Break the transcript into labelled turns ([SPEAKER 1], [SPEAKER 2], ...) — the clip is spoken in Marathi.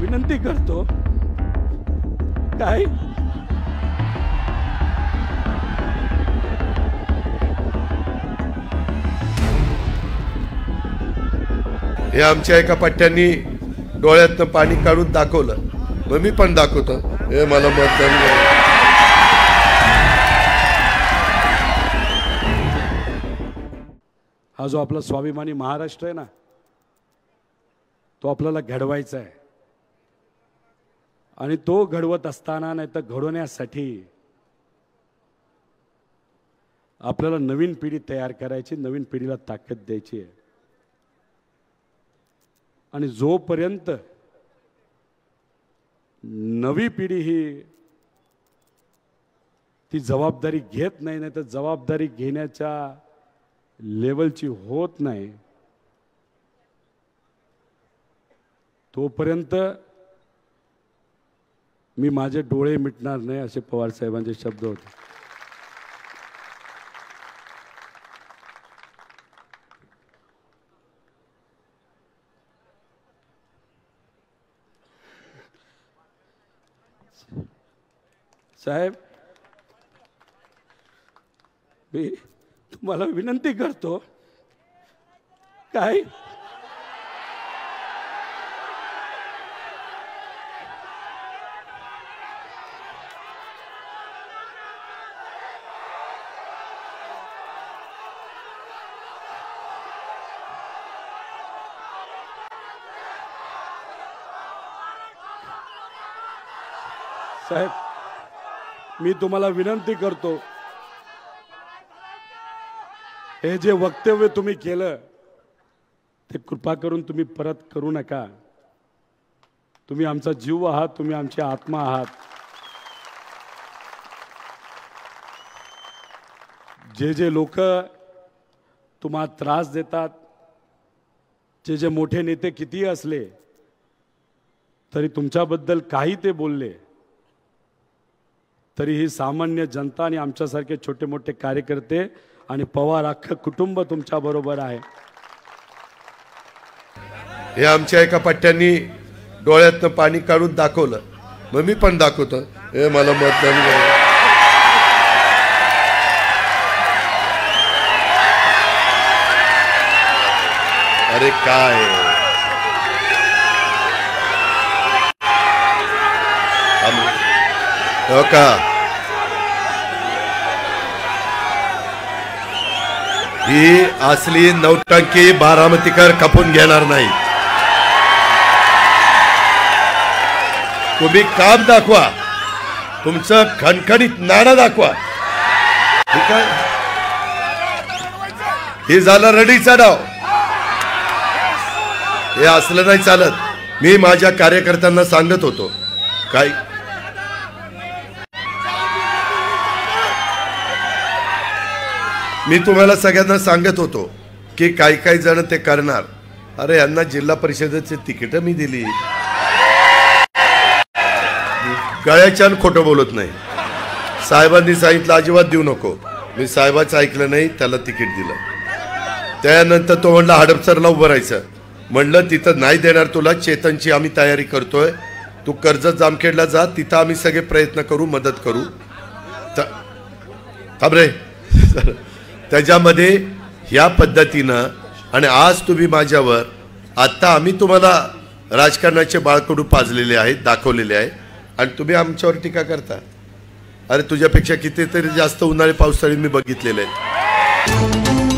[SPEAKER 1] विनंती करतो काय
[SPEAKER 2] हे आमच्या एका पट्ट्यांनी डोळ्यातनं पाणी काढून दाखवलं, मग मी पण दाखवतो, हे मला मतदान करा.
[SPEAKER 1] हा जो आपला स्वाभिमानी महाराष्ट्र आहे ना, तो आपल्याला घडवायचा आहे. आणि तो घडवत असताना नाही तर घडवण्यासाठी आपल्याला नवीन पिढी तयार करायची, नवीन पिढीला ताकद द्यायची आहे. आणि जोपर्यंत नवी पिढी ही ती जबाबदारी घेत नाही, नाही तर जबाबदारी घेण्याच्या लेवलची होत नाही, तोपर्यंत मी माझे डोळे मिटणार नाही, असे पवार साहेबांचे शब्द होते. साहेब, मी तुम्हाला विनंती करतो काय साहेब, मी तुम्हाला विनंती करतो, हे जे वक्तव्य तुम्ही केलं ते कृपा करून तुम्ही परत करू नका. तुम्ही आमचा जीव आहात, तुम्ही आमची आत्मा आहात. जे जे लोक तुम्हाला त्रास देतात, जे जे मोठे नेते किती असले तरी तुमच्याबद्दल काही ते बोलले तरी ही सामान्य जनता आणि आमच्यासारखे छोटे मोठे कार्यकर्ते आणि पवार अख्खं कुटुंब तुमच्या बरोबर आहे.
[SPEAKER 2] हे आमच्या एका पट्ट्यांनी डोळ्यातनं पाणी काढून दाखवलं, मग मी पण दाखवतो, हे मला मतदान करा. अरे काय हो का, ही असली नौटंकी बारामतीकर खपून घेणार नाही. तुम्ही काम दाखवा, तुमचं खणखणीत नाणं दाखवा, ठीक आहे. हे झालं रडीचा डाव, हे असलं नाही चालत. मी माझ्या कार्यकर्त्यांना सांगत होतो काय, मी तुम्हाला सगळ्यांना सांगत होतो की काही काही जण ते करणार. अरे यांना जिल्हा परिषदेची तिकीट मी दिली, गळ्याच्यान खोटं बोलत नाही. साहेबांनी सांगितलं अजिबात देऊ नको, मी साहेबाचं ऐकलं नाही, त्याला तिकीट दिलं. त्यानंतर तो म्हणला हडपसरला उभं राहायचं, म्हणलं तिथं नाही देणार तुला, चेतनची आम्ही तयारी करतोय, तू कर्जत जामखेडला जा, तिथं आम्ही सगळे प्रयत्न करू, मदत करू. थांब रे. त्याच्यामध्ये ह्या पद्धतीनं आणि आज तुम्ही माझ्यावर, आता आम्ही तुम्हाला राजकारणाचे बाळकडू पाजलेले आहेत, दाखवलेले आहे, आणि तुम्ही आमच्यावर टीका करता. अरे तुझ्यापेक्षा कितीतरी जास्त उन्हाळी पावसाळी मी बघितलेले आहेत.